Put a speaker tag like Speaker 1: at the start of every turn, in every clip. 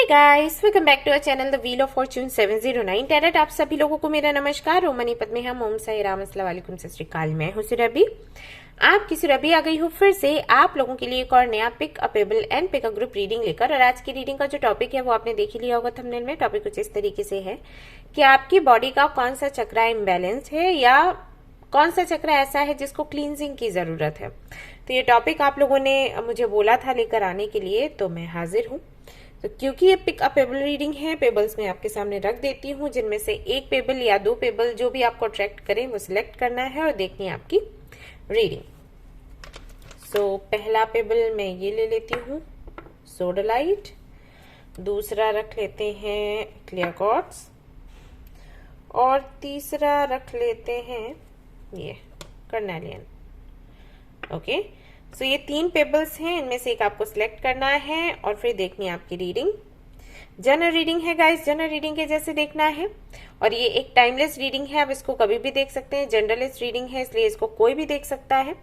Speaker 1: Guys, welcome back to our channel the wheel of fortune 709 tarot. आप सभी लोगों को मेरा नमस्कार। ओम मनीपत में हम ओम साई राम अस्सलाम वालेकुम सत श्री अकाल। मैं हूं सुरभि, आपकी सुरभि आ गई हूँ फिर से आप लोगों के लिए एक और नया पिक अपेबल and pick a group reading लेकर। और आज की रीडिंग का जो टॉपिक है वो आपने देख ही लिया होगा थंबनेल में। टॉपिक कुछ इस तरीके से है कि आपकी बॉडी का कौन सा चक्र इम्बैलेंस है या कौन सा चक्र ऐसा है जिसको क्लींजिंग की जरूरत है। तो ये टॉपिक आप लोगों ने मुझे बोला था लेकर आने के लिए, तो मैं हाजिर हूँ। तो क्योंकि ये पिक अ पेबल रीडिंग है, पेबल्स मैं आपके सामने रख देती हूँ, जिनमें से एक पेबल या दो पेबल जो भी आपको अट्रैक्ट करें वो सिलेक्ट करना है और देखनी है आपकी रीडिंग। सो पहला पेबल मैं ये ले लेती हूँ सोडालाइट, दूसरा रख लेते हैं क्लियर क्वार्ट्ज और तीसरा रख लेते हैं ये कार्नेलियन। ओके, सो ये तीन पेबल्स हैं, इनमें से एक आपको सिलेक्ट करना है और फिर देखनी है आपकी रीडिंग। जनरल रीडिंग है गाइस, जनरल रीडिंग के जैसे देखना है और ये एक टाइमलेस रीडिंग है, आप इसको कभी भी देख सकते हैं। जनरलिस्ट रीडिंग है इसलिए इसको कोई भी देख सकता है।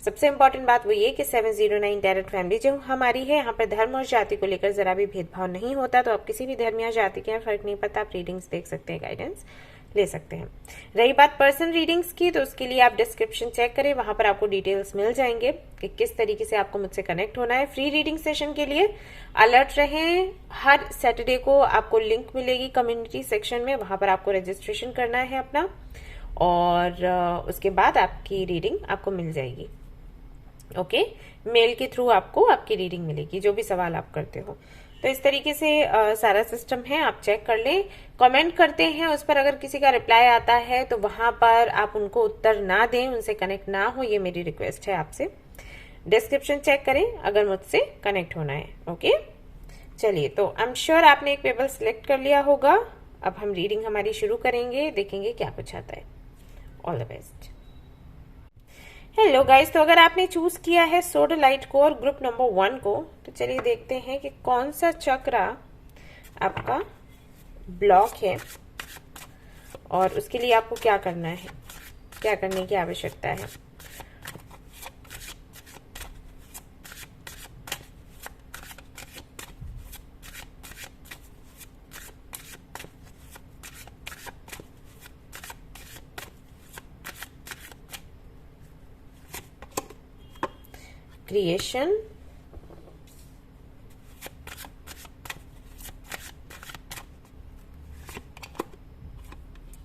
Speaker 1: सबसे इंपॉर्टेंट बात वो ये कि 709 टैरेट फैमिली जो हमारी है, यहाँ पर धर्म और जाति को लेकर जरा भी भेदभाव नहीं होता। तो आप किसी भी धर्म या जाति के फर्क नहीं पड़ता, आप रीडिंग्स देख सकते हैं, गाइडेंस ले सकते हैं। रही बात पर्सन रीडिंग्स की, तो उसके लिए आप डिस्क्रिप्शन चेक करें, वहां पर आपको डिटेल्स मिल जाएंगे कि किस तरीके से आपको मुझसे कनेक्ट होना है। फ्री रीडिंग सेशन के लिए अलर्ट रहें, हर सैटरडे को आपको लिंक मिलेगी कम्युनिटी सेक्शन में, वहां पर आपको रजिस्ट्रेशन करना है अपना और उसके बाद आपकी रीडिंग आपको मिल जाएगी। ओके, मेल के थ्रू आपको आपकी रीडिंग मिलेगी जो भी सवाल आप करते हो। तो इस तरीके से सारा सिस्टम है, आप चेक कर लें। कमेंट करते हैं उस पर, अगर किसी का रिप्लाई आता है तो वहां पर आप उनको उत्तर ना दें, उनसे कनेक्ट ना हो, ये मेरी रिक्वेस्ट है आपसे। डिस्क्रिप्शन चेक करें अगर मुझसे कनेक्ट होना है। ओके, चलिए, तो आई एम श्योर आपने एक पेपर सिलेक्ट कर लिया होगा। अब हम रीडिंग हमारी शुरू करेंगे, देखेंगे क्या कुछ आता है। All the best. Hello guys, तो अगर आपने चूज किया है सोडालाइट को और ग्रुप नंबर 1 को, तो चलिए देखते हैं कि कौन सा चक्र आपका ब्लॉक है और उसके लिए आपको क्या करना है, क्या करने की आवश्यकता है। Creation,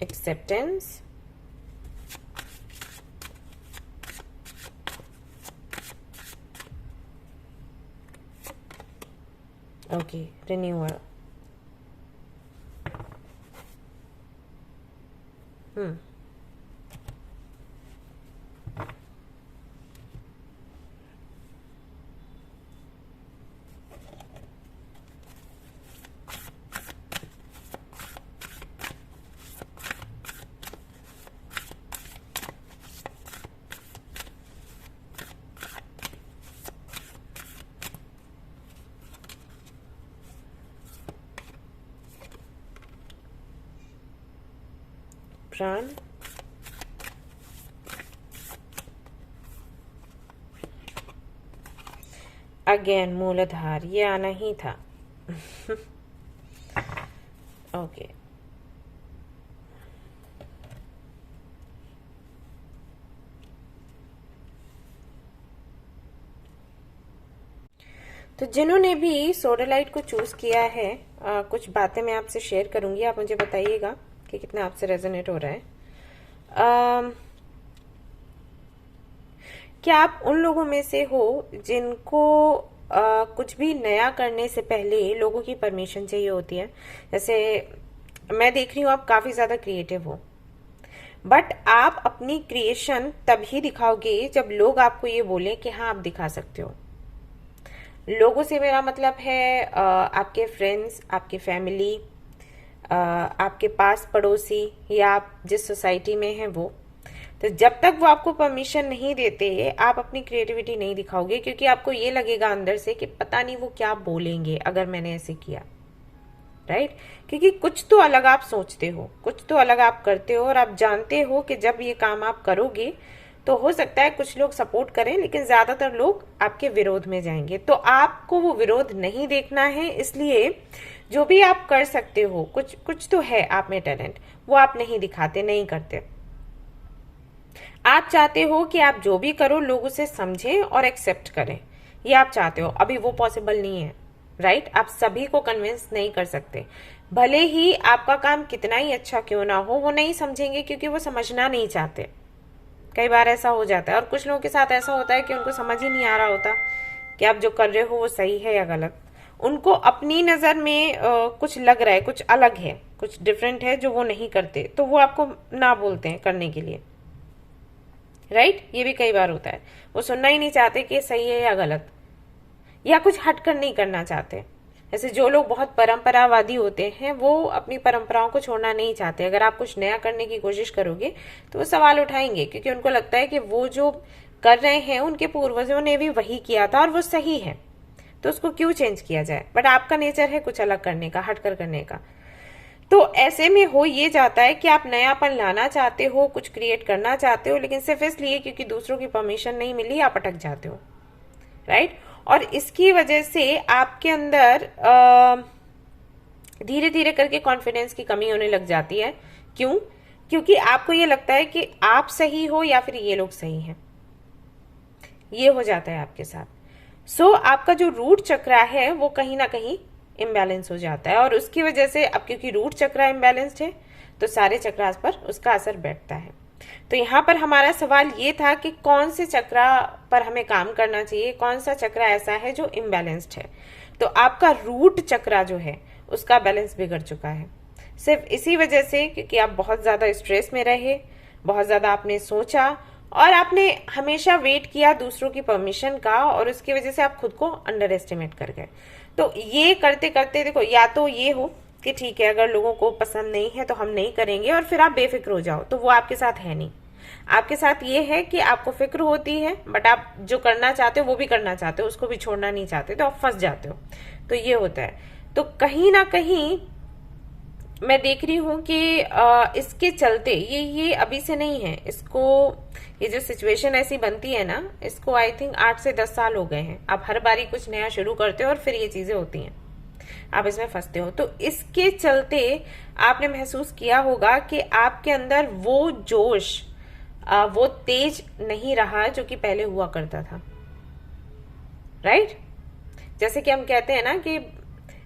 Speaker 1: acceptance, okay, renewal. प्राण, अगेन मूलाधार, ये आना ही था। ओके, तो जिन्होंने भी सोडालाइट को चूज किया है, कुछ बातें मैं आपसे शेयर करूंगी, आप मुझे बताइएगा कि कितना आपसे रेजोनेट हो रहा है। क्या आप उन लोगों में से हो जिनको कुछ भी नया करने से पहले लोगों की परमिशन चाहिए होती है। जैसे मैं देख रही हूँ आप काफी ज्यादा क्रिएटिव हो, बट आप अपनी क्रिएशन तभी दिखाओगे जब लोग आपको ये बोले कि हाँ आप दिखा सकते हो। लोगों से मेरा मतलब है आपके फ्रेंड्स, आपके फैमिली, आपके पास पड़ोसी या आप जिस सोसाइटी में हैं वो। तो जब तक वो आपको परमिशन नहीं देते आप अपनी क्रिएटिविटी नहीं दिखाओगे, क्योंकि आपको ये लगेगा अंदर से कि पता नहीं वो क्या बोलेंगे अगर मैंने ऐसे किया, राइट। क्योंकि कुछ तो अलग आप सोचते हो, कुछ तो अलग आप करते हो और आप जानते हो कि जब ये काम आप करोगे तो हो सकता है कुछ लोग सपोर्ट करें, लेकिन ज्यादातर लोग आपके विरोध में जाएंगे। तो आपको वो विरोध नहीं देखना है, इसलिए जो भी आप कर सकते हो, कुछ कुछ तो है आप में टैलेंट, वो आप नहीं दिखाते, नहीं करते। आप चाहते हो कि आप जो भी करो लोग उसे समझें और एक्सेप्ट करें, ये आप चाहते हो। अभी वो पॉसिबल नहीं है, राइट? आप सभी को कन्विंस नहीं कर सकते। भले ही आपका काम कितना ही अच्छा क्यों ना हो, वो नहीं समझेंगे क्योंकि वो समझना नहीं चाहते। कई बार ऐसा हो जाता है, और कुछ लोगों के साथ ऐसा होता है कि उनको समझ ही नहीं आ रहा होता कि आप जो कर रहे हो वो सही है या गलत। उनको अपनी नजर में कुछ लग रहा है, कुछ अलग है, कुछ डिफरेंट है जो वो नहीं करते, तो वो आपको ना बोलते हैं करने के लिए, राइट? ये भी कई बार होता है। वो सुनना ही नहीं चाहते कि सही है या गलत, या कुछ हटकर नहीं करना चाहते। जैसे जो लोग बहुत परंपरावादी होते हैं, वो अपनी परंपराओं को छोड़ना नहीं चाहते। अगर आप कुछ नया करने की कोशिश करोगे तो वो सवाल उठाएंगे, क्योंकि उनको लगता है कि वो जो कर रहे हैं उनके पूर्वजों ने भी वही किया था और वो सही है, तो उसको क्यों चेंज किया जाए। बट आपका नेचर है कुछ अलग करने का, हटकर करने का। तो ऐसे में हो ये जाता है कि आप नयापन लाना चाहते हो, कुछ क्रिएट करना चाहते हो, लेकिन सिर्फ इसलिए क्योंकि दूसरों की परमिशन नहीं मिली आप अटक जाते हो, राइट? और इसकी वजह से आपके अंदर धीरे धीरे करके कॉन्फिडेंस की कमी होने लग जाती है। क्यों? क्योंकि आपको ये लगता है कि आप सही हो या फिर ये लोग सही हैं। ये हो जाता है आपके साथ। सो आपका जो रूट चक्र है वो कहीं ना कहीं इम्बैलेंस हो जाता है, और उसकी वजह से अब क्योंकि रूट चक्र इम्बैलेंस्ड है तो सारे चक्रास पर उसका असर बैठता है। तो यहाँ पर हमारा सवाल ये था कि कौन से चक्र पर हमें काम करना चाहिए, कौन सा चक्र ऐसा है जो इम्बैलेंस्ड है। तो आपका रूट चक्र जो है उसका बैलेंस बिगड़ चुका है, सिर्फ इसी वजह से क्योंकि आप बहुत ज्यादा स्ट्रेस में रहे, बहुत ज्यादा आपने सोचा और आपने हमेशा वेट किया दूसरों की परमिशन का, और उसकी वजह से आप खुद को अंडर एस्टिमेट कर गए। तो ये करते करते देखो, या तो ये हो कि ठीक है अगर लोगों को पसंद नहीं है तो हम नहीं करेंगे और फिर आप बेफिक्र हो जाओ, तो वो आपके साथ है नहीं। आपके साथ ये है कि आपको फिक्र होती है बट आप जो करना चाहते हो वो भी करना चाहते हो, उसको भी छोड़ना नहीं चाहते, तो आप फंस जाते हो। तो ये होता है। तो कहीं ना कहीं मैं देख रही हूं कि इसके चलते ये अभी से नहीं है, इसको ये जो सिचुएशन ऐसी बनती है ना, इसको आई थिंक 8 से 10 साल हो गए हैं। आप हर बारी कुछ नया शुरू करते हो और फिर ये चीजें होती हैं, आप इसमें फंसते हो। तो इसके चलते आपने महसूस किया होगा कि आपके अंदर वो जोश, वो तेज नहीं रहा जो कि पहले हुआ करता था, राइट? जैसे कि हम कहते हैं ना कि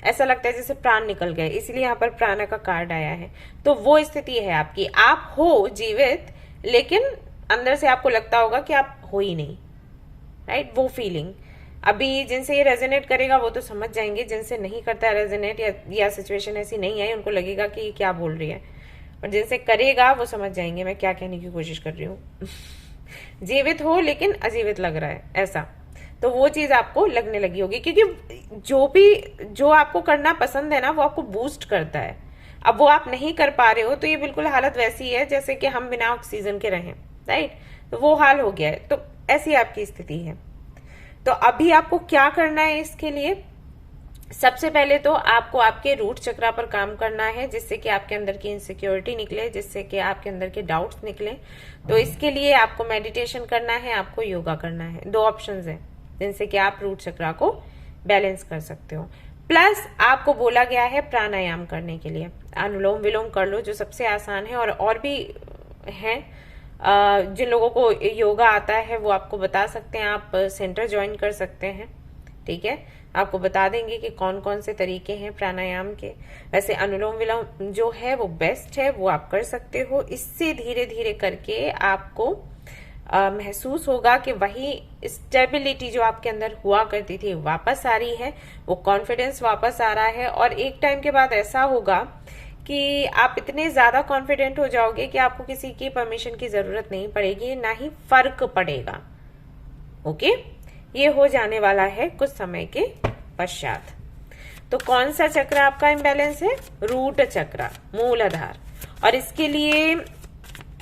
Speaker 1: ऐसा लगता है जैसे प्राण निकल गए, इसलिए यहाँ पर प्राण का कार्ड आया है। तो वो स्थिति है आपकी, आप हो जीवित लेकिन अंदर से आपको लगता होगा कि आप हो ही नहीं, राइट? वो फीलिंग अभी जिनसे ये रेजोनेट करेगा वो तो समझ जाएंगे, जिनसे नहीं करता रेजोनेट या सिचुएशन ऐसी नहीं आई उनको लगेगा कि क्या बोल रही है, और जिनसे करेगा वो समझ जाएंगे मैं क्या कहने की कोशिश कर रही हूँ। जीवित हो लेकिन अजीवित लग रहा है ऐसा, तो वो चीज आपको लगने लगी होगी, क्योंकि जो आपको करना पसंद है ना वो आपको बूस्ट करता है। अब वो आप नहीं कर पा रहे हो तो ये बिल्कुल हालत वैसी है जैसे कि हम बिना ऑक्सीजन के रहें, राइट? तो वो हाल हो गया है। तो ऐसी आपकी स्थिति है। तो अभी आपको क्या करना है इसके लिए? सबसे पहले तो आपको आपके रूट चक्र पर काम करना है, जिससे कि आपके अंदर की इनसिक्योरिटी निकले, जिससे कि आपके अंदर के डाउट्स निकले। तो इसके लिए आपको मेडिटेशन करना है, आपको योगा करना है। 2 ऑप्शंस हैं जिनसे कि आप रूट चक्र को बैलेंस कर सकते हो। प्लस आपको बोला गया है प्राणायाम करने के लिए, अनुलोम विलोम कर लो जो सबसे आसान है, और भी हैं। जिन लोगों को योगा आता है वो आपको बता सकते हैं, आप सेंटर ज्वाइन कर सकते हैं, ठीक है? आपको बता देंगे कि कौन कौन से तरीके हैं प्राणायाम के। वैसे अनुलोम विलोम जो है वो बेस्ट है, वो आप कर सकते हो। इससे धीरे धीरे करके आपको महसूस होगा कि वही स्टेबिलिटी जो आपके अंदर हुआ करती थी वापस आ रही है, वो कॉन्फिडेंस वापस आ रहा है। और एक टाइम के बाद ऐसा होगा कि आप इतने ज्यादा कॉन्फिडेंट हो जाओगे कि आपको किसी की परमिशन की जरूरत नहीं पड़ेगी, ना ही फर्क पड़ेगा। ओके, ये हो जाने वाला है कुछ समय के पश्चात। तो कौन सा चक्र आपका इम्बैलेंस है? रूट चक्र, मूलाधार। और इसके लिए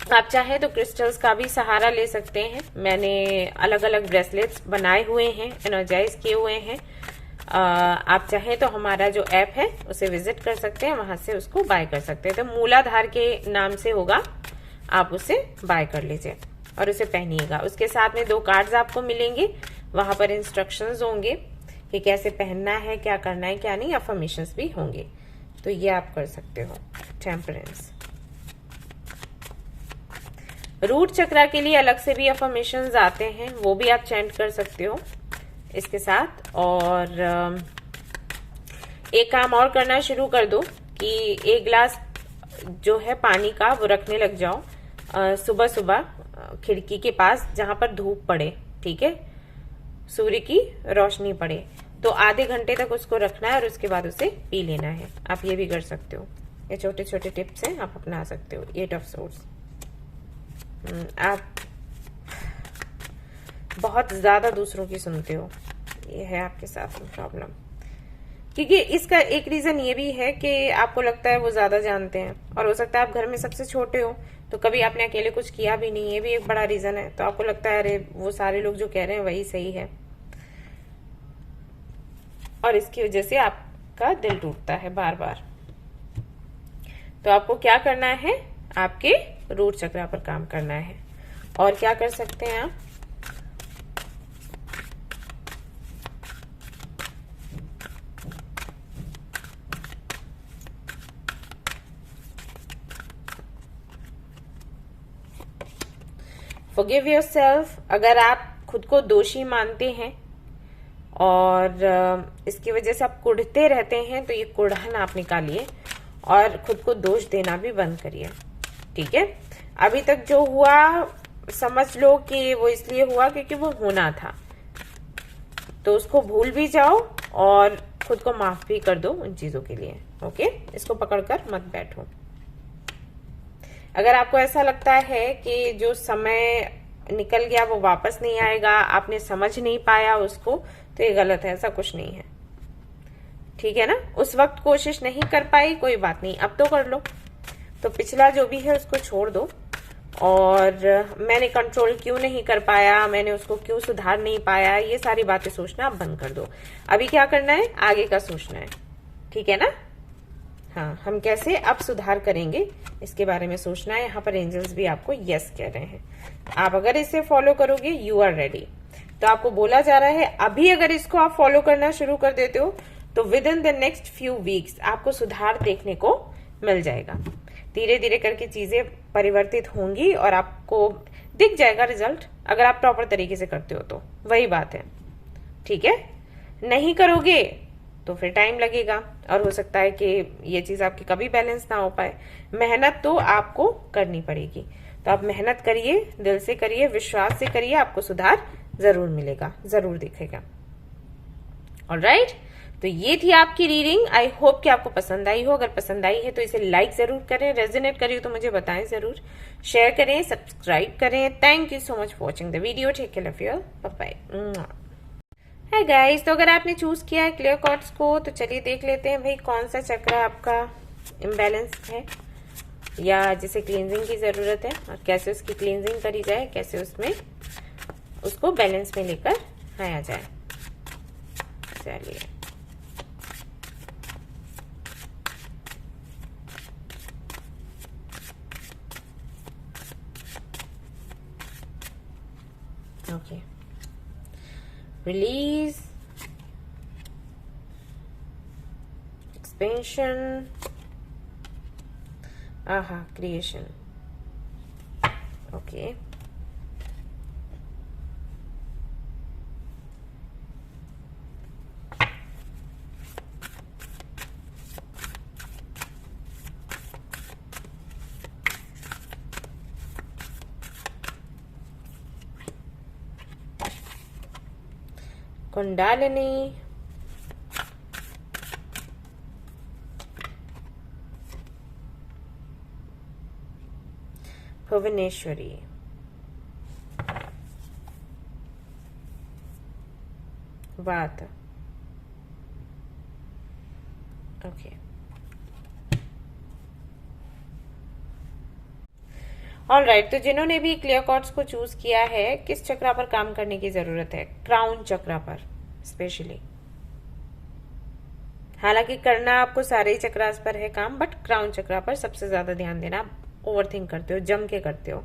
Speaker 1: आप चाहे तो क्रिस्टल्स का भी सहारा ले सकते हैं। मैंने अलग अलग ब्रेसलेट्स बनाए हुए हैं, एनर्जाइज किए हुए हैं। आप चाहे तो हमारा जो ऐप है उसे विजिट कर सकते हैं, वहां से उसको बाय कर सकते हैं। तो मूलाधार के नाम से होगा, आप उसे बाय कर लीजिए। और उसे पहनिएगा। उसके साथ में 2 कार्ड्स आपको मिलेंगे, वहां पर इंस्ट्रक्शंस होंगे कि कैसे पहनना है, क्या करना है, क्या नहीं, अफर्मेशंस भी होंगे। तो ये आप कर सकते हो। टेम्परेंस। रूट चक्रा के लिए अलग से भी अफर्मेशंस आते हैं, वो भी आप चैंट कर सकते हो इसके साथ। और एक काम और करना शुरू कर दो कि 1 गिलास जो है पानी का वो रखने लग जाओ सुबह सुबह खिड़की के पास, जहां पर धूप पड़े, ठीक है, सूर्य की रोशनी पड़े। तो आधे घंटे तक उसको रखना है और उसके बाद उसे पी लेना है। आप ये भी कर सकते हो। ये छोटे छोटे टिप्स हैं, आप अपना सकते हो। 8 ऑफ सोर्ड्स। आप बहुत ज्यादा दूसरों की सुनते हो, ये है आपके साथ में प्रॉब्लम। क्योंकि इसका एक रीजन ये भी है कि आपको लगता है वो ज्यादा जानते हैं, और हो सकता है आप घर में सबसे छोटे हो, तो कभी आपने अकेले कुछ किया भी नहीं, ये भी एक बड़ा रीजन है। तो आपको लगता है अरे वो सारे लोग जो कह रहे हैं वही सही है, और इसकी वजह से आपका दिल टूटता है बार बार। तो आपको क्या करना है, आपके रूट चक्रा पर काम करना है। और क्या कर सकते हैं आप, फॉरगिव योरसेल्फ। अगर आप खुद को दोषी मानते हैं और इसकी वजह से आप कुढ़ते रहते हैं, तो ये कुढ़न आप निकालिए और खुद को दोष देना भी बंद करिए, ठीक है। अभी तक जो हुआ समझ लो कि वो इसलिए हुआ क्योंकि वो होना था, तो उसको भूल भी जाओ और खुद को माफ भी कर दो उन चीजों के लिए, ओके। इसको पकड़कर मत बैठो। अगर आपको ऐसा लगता है कि जो समय निकल गया वो वापस नहीं आएगा, आपने समझ नहीं पाया उसको, तो ये गलत है, ऐसा कुछ नहीं है, ठीक है ना। उस वक्त कोशिश नहीं कर पाई, कोई बात नहीं, अब तो कर लो। तो पिछला जो भी है उसको छोड़ दो, और मैंने कंट्रोल क्यों नहीं कर पाया, मैंने उसको क्यों सुधार नहीं पाया, ये सारी बातें सोचना आप बंद कर दो। अभी क्या करना है, आगे का सोचना है, ठीक है ना। हाँ, हम कैसे अब सुधार करेंगे इसके बारे में सोचना है। यहाँ पर एंजल्स भी आपको यस कह रहे हैं। आप अगर इसे फॉलो करोगे, यू आर रेडी। तो आपको बोला जा रहा है अभी अगर इसको आप फॉलो करना शुरू कर देते हो, तो with in the next few weeks आपको सुधार देखने को मिल जाएगा। धीरे धीरे करके चीजें परिवर्तित होंगी और आपको दिख जाएगा रिजल्ट, अगर आप प्रॉपर तरीके से करते हो तो। वही बात है, ठीक है। नहीं करोगे तो फिर टाइम लगेगा, और हो सकता है कि ये चीज आपकी कभी बैलेंस ना हो पाए। मेहनत तो आपको करनी पड़ेगी, तो आप मेहनत करिए, दिल से करिए, विश्वास से करिए, आपको सुधार जरूर मिलेगा, जरूर दिखेगा। ऑलराइट, तो ये थी आपकी रीडिंग। आई होप कि आपको पसंद आई हो। अगर पसंद आई है तो इसे लाइक जरूर करें, रेजोनेट करिए तो मुझे बताएं जरूर, शेयर करें, सब्सक्राइब करें। Thank you so much for watching the video. Take care of your, bye bye. Hi guys, तो अगर आपने चूज किया है क्लियर कॉर्ड्स को, तो चलिए देख लेते हैं भाई कौन सा चक्र आपका इम्बैलेंस है या जिसे क्लींजिंग की जरूरत है, और कैसे उसकी क्लींजिंग करी जाए, कैसे उसमें उसको बैलेंस में लेकर आया जाए। चलिए, okay, release, expansion, creation, okay, kundalini, Bhuvaneshwari, वात, ओके। ऑलराइट, तो जिन्होंने भी क्लियर कॉर्ड्स को चूज किया है, किस चक्रा पर काम करने की जरूरत है? क्राउन चक्रा पर स्पेशली। हालांकि करना आपको सारे ही चक्रास पर है काम, बट क्राउन चक्रा पर सबसे ज्यादा ध्यान देना। आप ओवरथिंक करते हो, जम के करते हो,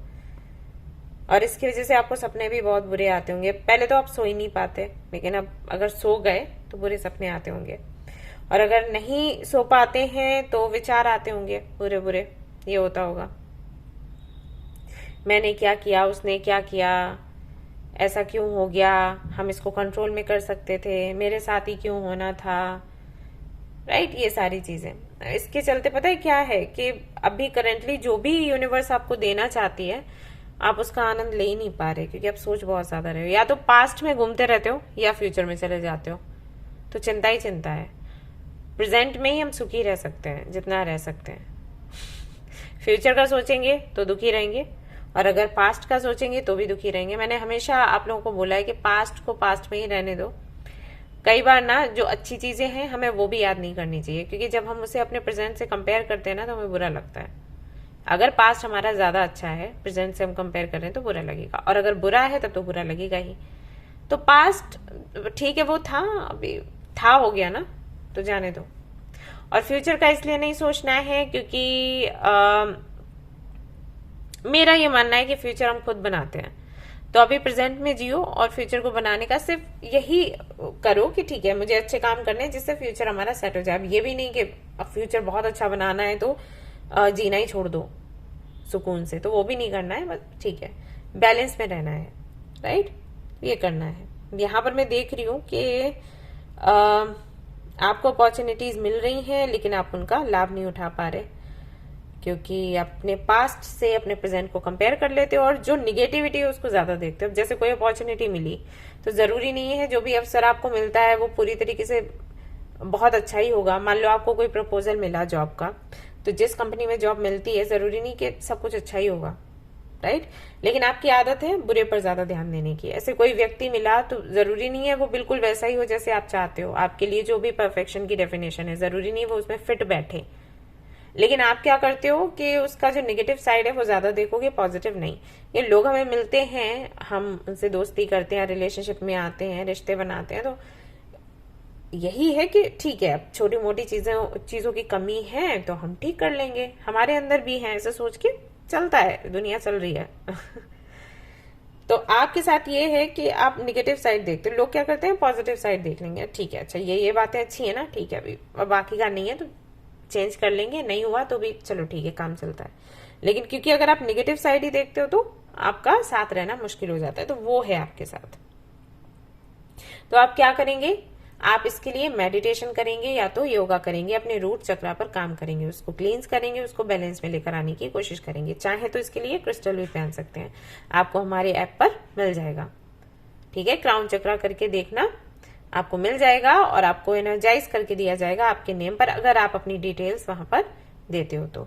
Speaker 1: और इसकी वजह से आपको सपने भी बहुत बुरे आते होंगे। पहले तो आप सो ही नहीं पाते, लेकिन अब अगर सो गए तो बुरे सपने आते होंगे, और अगर नहीं सो पाते हैं तो विचार आते होंगे बुरे बुरे। ये होता होगा, मैंने क्या किया, उसने क्या किया, ऐसा क्यों हो गया, हम इसको कंट्रोल में कर सकते थे, मेरे साथ ही क्यों होना था, राइट। ये सारी चीजें इसके चलते पता है क्या है कि अभी करंटली जो भी यूनिवर्स आपको देना चाहती है आप उसका आनंद ले ही नहीं पा रहे, क्योंकि आप सोच बहुत ज्यादा रहे हो। या तो पास्ट में घूमते रहते हो या फ्यूचर में चले जाते हो, तो चिंता ही चिंता है। प्रेजेंट में ही हम सुखी रह सकते हैं जितना रह सकते हैं। फ्यूचर का सोचेंगे तो दुखी रहेंगे, और अगर पास्ट का सोचेंगे तो भी दुखी रहेंगे। मैंने हमेशा आप लोगों को बोला है कि पास्ट को पास्ट में ही रहने दो। कई बार ना जो अच्छी चीजें हैं हमें वो भी याद नहीं करनी चाहिए, क्योंकि जब हम उसे अपने प्रेजेंट से कंपेयर करते हैं ना तो हमें बुरा लगता है। अगर पास्ट हमारा ज्यादा अच्छा है, प्रेजेंट से हम कंपेयर कर रहे हैं तो बुरा लगेगा, और अगर बुरा है तब तो बुरा लगेगा ही। तो पास्ट ठीक है, वो था, अभी था, हो गया ना, तो जाने दो। और फ्यूचर का इसलिए नहीं सोचना है क्योंकि मेरा ये मानना है कि फ्यूचर हम खुद बनाते हैं। तो अभी प्रेजेंट में जियो, और फ्यूचर को बनाने का सिर्फ यही करो कि ठीक है मुझे अच्छे काम करने हैं जिससे फ्यूचर हमारा सेट हो जाए। अब ये भी नहीं कि अब फ्यूचर बहुत अच्छा बनाना है तो जीना ही छोड़ दो सुकून से, तो वो भी नहीं करना है। बस ठीक है, बैलेंस में रहना है, राइट। ये करना है। यहाँ पर मैं देख रही हूँ कि आपको अपॉर्चुनिटीज मिल रही हैं, लेकिन आप उनका लाभ नहीं उठा पा रहे, क्योंकि अपने पास्ट से अपने प्रेजेंट को कंपेयर कर लेते हो और जो निगेटिविटी है उसको ज्यादा देखते हो। जैसे कोई अपॉर्चुनिटी मिली तो जरूरी नहीं है जो भी अवसर आपको मिलता है वो पूरी तरीके से बहुत अच्छा ही होगा। मान लो आपको कोई प्रपोजल मिला जॉब का, तो जिस कंपनी में जॉब मिलती है जरूरी नहीं कि सब कुछ अच्छा ही होगा, राइट। लेकिन आपकी आदत है बुरे पर ज्यादा ध्यान देने की। ऐसे कोई व्यक्ति मिला तो जरूरी नहीं है वो बिल्कुल वैसा ही हो जैसे आप चाहते हो। आपके लिए जो भी परफेक्शन की डेफिनेशन है जरूरी नहीं वो उसमें फिट बैठे, लेकिन आप क्या करते हो कि उसका जो नेगेटिव साइड है वो ज्यादा देखोगे, पॉजिटिव नहीं। ये लोग हमें मिलते हैं, हम उनसे दोस्ती करते हैं, रिलेशनशिप में आते हैं, रिश्ते बनाते हैं, तो यही है कि ठीक है अब छोटी मोटी चीजों की कमी है तो हम ठीक कर लेंगे, हमारे अंदर भी है, ऐसे सोच के चलता है, दुनिया चल रही है। तो आपके साथ ये है कि आप निगेटिव साइड देखते हो, लोग क्या करते हैं पॉजिटिव साइड देख लेंगे, ठीक है अच्छा ये बातें अच्छी है ना, ठीक है अभी अब बाकी का नहीं है तो चेंज कर लेंगे, नहीं हुआ तो भी चलो ठीक है काम चलता है। लेकिन क्योंकि अगर आप निगेटिव साइड ही देखते हो तो आपका साथ रहना मुश्किल हो जाता है, तो वो है आपके साथ। तो आप क्या करेंगे, आप इसके लिए मेडिटेशन करेंगे या तो योगा करेंगे, अपने रूट चक्रा पर काम करेंगे, उसको क्लींस करेंगे, उसको बैलेंस में लेकर आने की कोशिश करेंगे। चाहे तो इसके लिए क्रिस्टल भी पहन सकते हैं, आपको हमारे ऐप पर मिल जाएगा, ठीक है। क्राउन चक्रा करके देखना, आपको मिल जाएगा और आपको एनर्जाइज करके दिया जाएगा आपके नेम पर, अगर आप अपनी डिटेल्स वहां पर देते हो तो,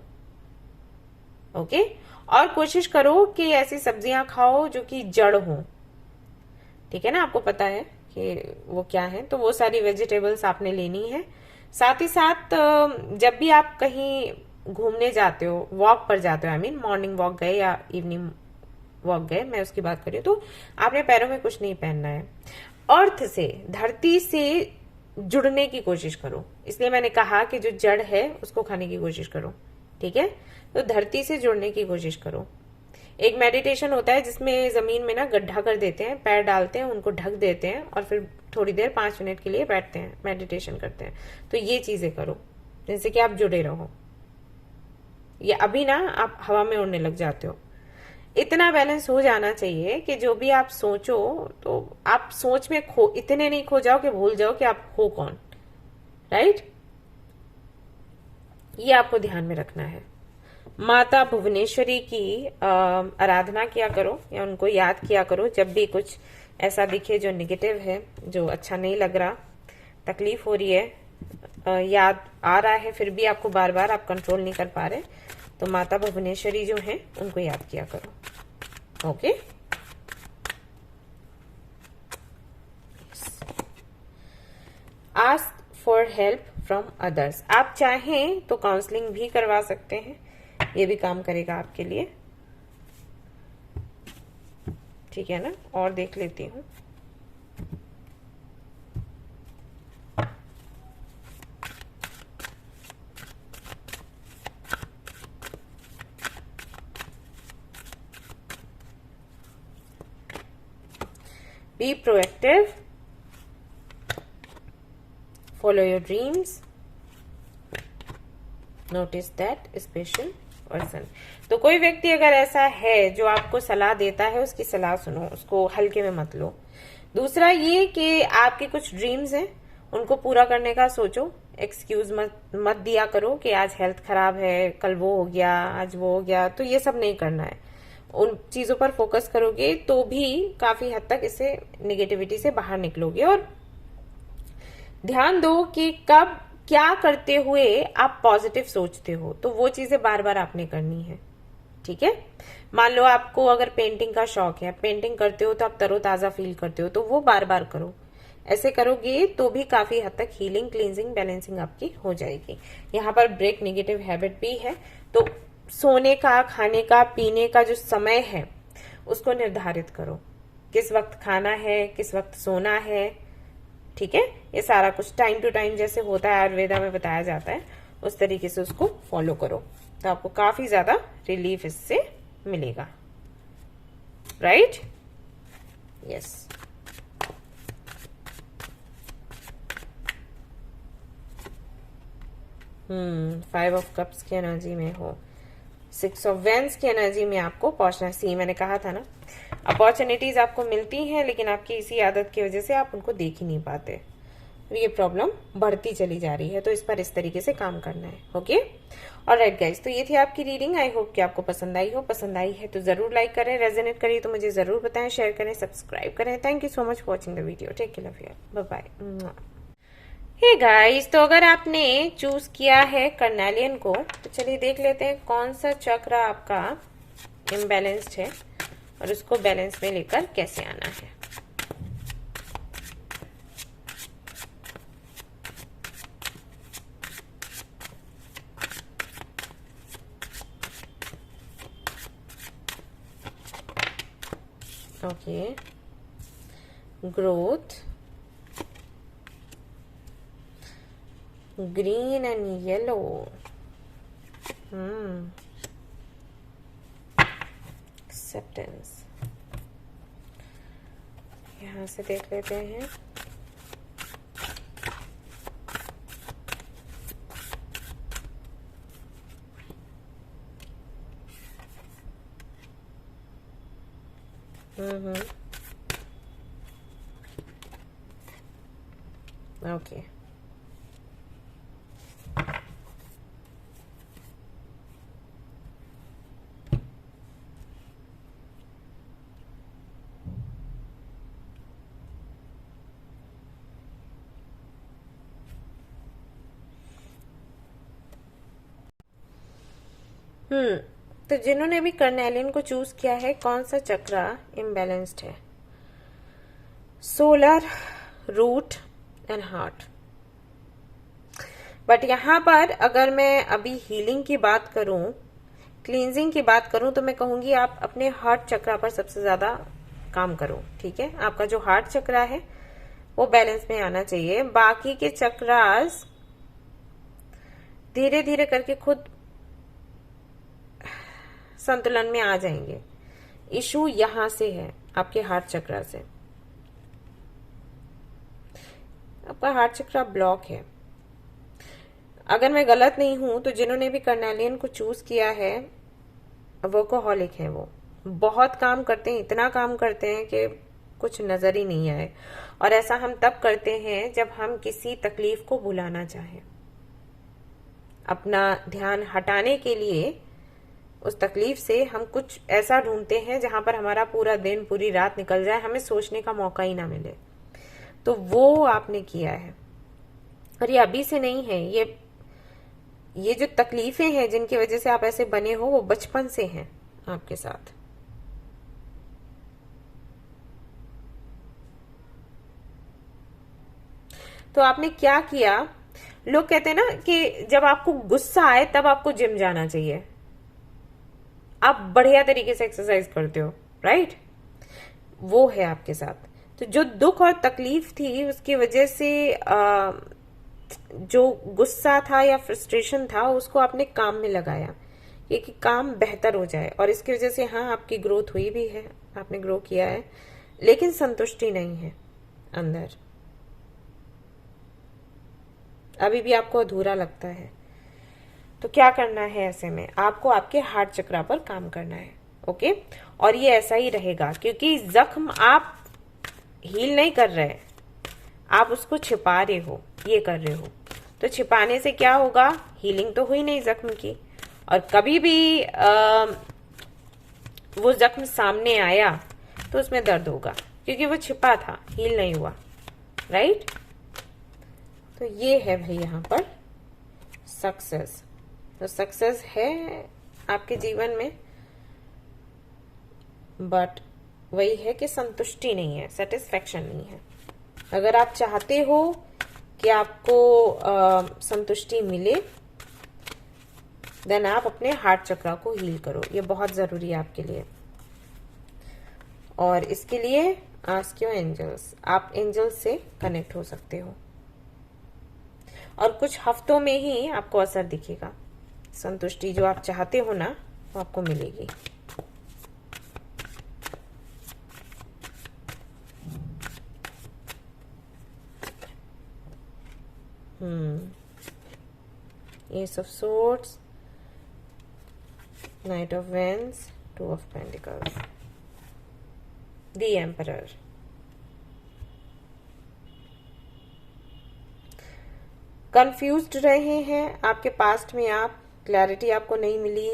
Speaker 1: ओके। और कोशिश करो कि ऐसी सब्जियां खाओ जो कि जड़ हो, ठीक है ना, आपको पता है कि वो क्या है, तो वो सारी वेजिटेबल्स आपने लेनी है। साथ ही साथ जब भी आप कहीं घूमने जाते हो, वॉक पर जाते हो, आई मीन मॉर्निंग वॉक गए या इवनिंग वॉक गए, मैं उसकी बात कर रही हूँ, तो आपने पैरों में कुछ नहीं पहनना है। अर्थ से, धरती से जुड़ने की कोशिश करो, इसलिए मैंने कहा कि जो जड़ है उसको खाने की कोशिश करो, ठीक है। तो धरती से जुड़ने की कोशिश करो। एक मेडिटेशन होता है जिसमें जमीन में ना गड्ढा कर देते हैं, पैर डालते हैं, उनको ढक देते हैं और फिर थोड़ी देर 5 मिनट के लिए बैठते हैं, मेडिटेशन करते हैं। तो ये चीजें करो जिनसे कि आप जुड़े रहो। ये अभी ना आप हवा में उड़ने लग जाते हो, इतना बैलेंस हो जाना चाहिए कि जो भी आप सोचो तो आप सोच में इतने नहीं खो जाओ कि भूल जाओ कि आप हो कौन, राइट। ये आपको ध्यान में रखना है। माता भुवनेश्वरी की आराधना किया करो या उनको याद किया करो जब भी कुछ ऐसा दिखे जो नेगेटिव है, जो अच्छा नहीं लग रहा, तकलीफ हो रही है, याद आ रहा है फिर भी आपको बार बार आप कंट्रोल नहीं कर पा रहे, तो माता भुवनेश्वरी जो है उनको याद किया करो, okay. Ask for help from others, आप चाहें तो काउंसलिंग भी करवा सकते हैं, ये भी काम करेगा आपके लिए, ठीक है ना। और देख लेती हूँ, be proactive, follow your dreams, notice that special person. तो कोई व्यक्ति अगर ऐसा है जो आपको सलाह देता है, उसकी सलाह सुनो, उसको हल्के में मत लो। दूसरा ये कि आपके कुछ ड्रीम्स हैं, उनको पूरा करने का सोचो। एक्सक्यूज मत दिया करो कि आज हेल्थ खराब है, कल वो हो गया, आज वो हो गया, तो ये सब नहीं करना है। उन चीजों पर फोकस करोगे तो भी काफी हद तक इससे निगेटिविटी से बाहर निकलोगे। और ध्यान दो कि कब क्या करते हुए आप पॉजिटिव सोचते हो, तो वो चीजें बार बार आपने करनी है। ठीक है, मान लो आपको अगर पेंटिंग का शौक है, पेंटिंग करते हो तो आप तरोताजा फील करते हो, तो वो बार बार करो। ऐसे करोगे तो भी काफी हद तक हीलिंग, क्लींजिंग, बैलेंसिंग आपकी हो जाएगी। यहाँ पर ब्रेक नेगेटिव हैबिट भी है, तो सोने का, खाने का, पीने का जो समय है उसको निर्धारित करो। किस वक्त खाना है, किस वक्त सोना है, ठीक है, ये सारा कुछ टाइम टू टाइम जैसे होता है आयुर्वेदा में बताया जाता है, उस तरीके से उसको फॉलो करो, तो आपको काफी ज्यादा रिलीफ इससे मिलेगा। Right, yes. Five of cups की एनर्जी में हो, सिक्स ऑफ वेंस की एनर्जी में आपको पहुंचना। सी मैंने कहा था ना, अपॉर्चुनिटीज आपको मिलती हैं, लेकिन आपकी इसी आदत की वजह से आप उनको देख ही नहीं पाते, ये प्रॉब्लम बढ़ती चली जा रही है। तो इस पर इस तरीके से काम करना है। ओके, ऑलराइट गाइस, तो ये थी आपकी रीडिंग। आई होप कि आपको पसंद आई हो। पसंद आई है तो जरूर लाइक करें, रेजोनेट करिए तो मुझे जरूर बताएं, शेयर करें, सब्सक्राइब करें। Thank you so much for watching the video. Take care of your, bye bye. Hey guys, तो अगर आपने चूज किया है कर्नेलियन को, तो चलिए देख लेते हैं कौन सा चक्र आपका इम्बैलेंस्ड है और उसको बैलेंस में लेकर कैसे आना है। Okay, growth, green and yellow, acceptance. यहां से देख लेते हैं। ओके, तो जिन्होंने भी कर्नेलियन को चूज किया है, कौन सा चक्र इम्बैलेंस्ड है? Solar, root and heart. But यहां पर अगर मैं अभी हीलिंग की बात करूं, क्लींजिंग की बात करूं, तो मैं कहूंगी आप अपने हार्ट चक्र पर सबसे ज्यादा काम करो। ठीक है, आपका जो हार्ट चक्र है वो बैलेंस में आना चाहिए। बाकी के चक्रास धीरे धीरे करके खुद संतुलन में आ जाएंगे। इशू यहां से है, आपके हार्ट चक्र से। आपका हार्ट चक्र ब्लॉक है। अगर मैं गलत नहीं हूं तो जिन्होंने भी कर्नेलियन को चूज किया है, वर्कोहॉलिक है, वो बहुत काम करते हैं, इतना काम करते हैं कि कुछ नजर ही नहीं आए। और ऐसा हम तब करते हैं जब हम किसी तकलीफ को भुलाना चाहें, अपना ध्यान हटाने के लिए उस तकलीफ से हम कुछ ऐसा ढूंढते हैं जहां पर हमारा पूरा दिन, पूरी रात निकल जाए, हमें सोचने का मौका ही ना मिले। तो वो आपने किया है, और ये अभी से नहीं है। ये जो तकलीफें हैं जिनकी वजह से आप ऐसे बने हो, वो बचपन से हैं आपके साथ। तो आपने क्या किया? लोग कहते हैं ना कि जब आपको गुस्सा आए तब आपको जिम जाना चाहिए। आप बढ़िया तरीके से एक्सरसाइज करते हो, राइट? वो है आपके साथ। तो जो दुख और तकलीफ थी उसकी वजह से जो गुस्सा था या फ्रस्ट्रेशन था, उसको आपने काम में लगाया, ये कि काम बेहतर हो जाए। और इसकी वजह से हाँ, आपकी ग्रोथ हुई भी है, आपने ग्रो किया है, लेकिन संतुष्टि नहीं है अंदर, अभी भी आपको अधूरा लगता है। तो क्या करना है ऐसे में, आपको आपके हार्ट चक्रा पर काम करना है। ओके, और ये ऐसा ही रहेगा क्योंकि जख्म आप हील नहीं कर रहे, आप उसको छिपा रहे हो, ये कर रहे हो। तो छिपाने से क्या होगा, हीलिंग तो हुई नहीं जख्म की, और कभी भी वो जख्म सामने आया तो उसमें दर्द होगा क्योंकि वो छिपा था, हील नहीं हुआ। राइट, तो ये है भाई यहाँ पर सक्सेस। तो सक्सेस है आपके जीवन में, बट वही है कि संतुष्टि नहीं है, सेटिस्फेक्शन नहीं है। अगर आप चाहते हो कि आपको संतुष्टि मिले, देन आप अपने हार्ट चक्रा को हील करो, ये बहुत जरूरी है आपके लिए। और इसके लिए आस्क योर एंजल्स, आप एंजल्स से कनेक्ट हो सकते हो, और कुछ हफ्तों में ही आपको असर दिखेगा। संतुष्टि जो आप चाहते हो ना, वो आपको मिलेगी। Ace of Swords, Knight of Wands, Two of Pentacles, The Emperor। Confused रहे हैं आपके पास्ट में, आप क्लैरिटी आपको नहीं मिली,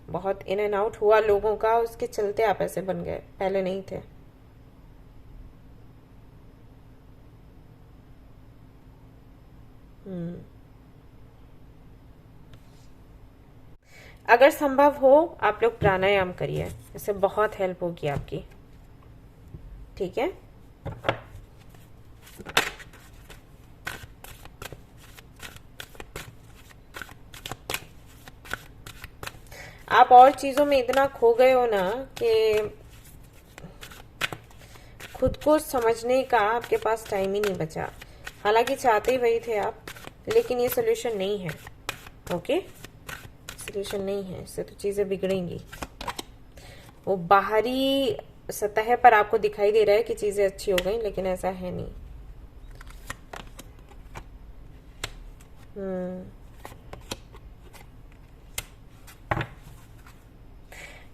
Speaker 1: बहुत इन एंड आउट हुआ लोगों का, उसके चलते आप ऐसे बन गए, पहले नहीं थे। अगर संभव हो आप लोग प्राणायाम करिए, इससे बहुत हेल्प होगी आपकी। ठीक है, आप और चीजों में इतना खो गए हो ना कि खुद को समझने का आपके पास टाइम ही नहीं बचा। हालांकि चाहते ही वही थे आप, लेकिन ये सोल्यूशन नहीं है। ओके, सोल्यूशन नहीं है, इससे तो चीजें बिगड़ेंगी। वो बाहरी सतह पर आपको दिखाई दे रहा है कि चीजें अच्छी हो गई, लेकिन ऐसा है नहीं।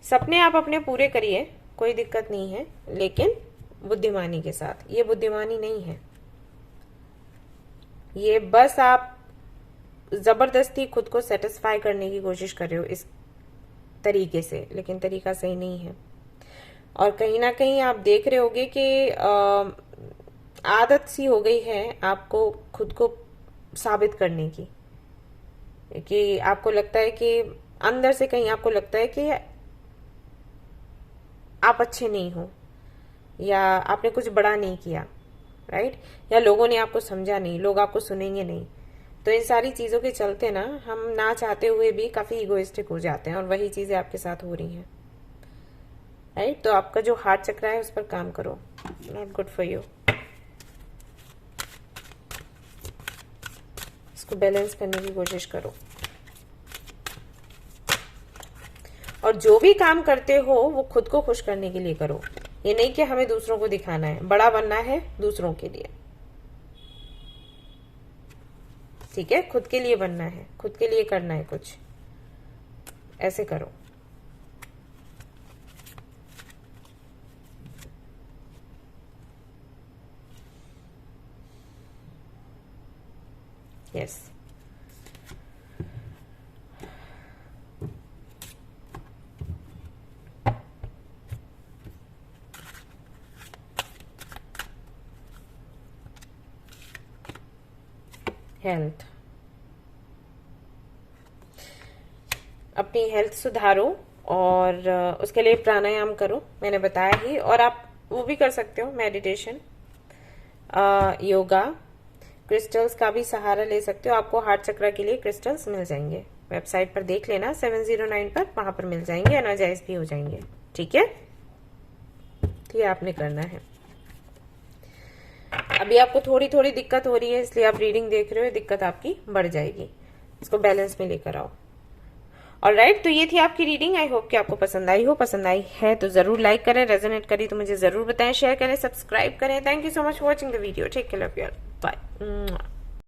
Speaker 1: सपने आप अपने पूरे करिए, कोई दिक्कत नहीं है, लेकिन बुद्धिमानी के साथ। ये बुद्धिमानी नहीं है, ये बस आप जबरदस्ती खुद को सेटिस्फाई करने की कोशिश कर रहे हो इस तरीके से, लेकिन तरीका सही नहीं है। और कहीं ना कहीं आप देख रहे होगे कि आदत सी हो गई है आपको खुद को साबित करने की, कि आपको लगता है कि अंदर से कहीं आपको लगता है कि आप अच्छे नहीं हो, या आपने कुछ बड़ा नहीं किया, राइट, या लोगों ने आपको समझा नहीं, लोग आपको सुनेंगे नहीं। तो इन सारी चीजों के चलते ना हम ना चाहते हुए भी काफी इगोइस्टिक हो जाते हैं, और वही चीजें आपके साथ हो रही हैं। राइट, तो आपका जो हार्ट चक्र है उस पर काम करो, नॉट गुड फॉर यू। इसको बैलेंस करने की कोशिश करो, और जो भी काम करते हो वो खुद को खुश करने के लिए करो। ये नहीं कि हमें दूसरों को दिखाना है, बड़ा बनना है दूसरों के लिए। ठीक है, खुद के लिए बनना है, खुद के लिए करना है कुछ, ऐसे करो। यस, हेल्थ, अपनी हेल्थ सुधारो, और उसके लिए प्राणायाम करो, मैंने बताया ही। और आप वो भी कर सकते हो, मेडिटेशन, योगा, क्रिस्टल्स का भी सहारा ले सकते हो। आपको हार्ट चक्र के लिए क्रिस्टल्स मिल जाएंगे, वेबसाइट पर देख लेना 709 पर, वहां पर मिल जाएंगे, एनर्जाइज भी हो जाएंगे। ठीक है, तो ये आपने करना है। अभी आपको थोड़ी थोड़ी दिक्कत हो रही है, इसलिए आप रीडिंग देख रहे हो, दिक्कत आपकी बढ़ जाएगी। इसको बैलेंस में लेकर आओ। ऑलराइट, तो ये थी आपकी रीडिंग। आई होप कि आपको पसंद आई हो। पसंद आई है तो जरूर लाइक करें, रेजोनेट करी तो मुझे जरूर बताएं, शेयर करें, सब्सक्राइब करें। Thank you so much for watching the video. Take care of your, bye.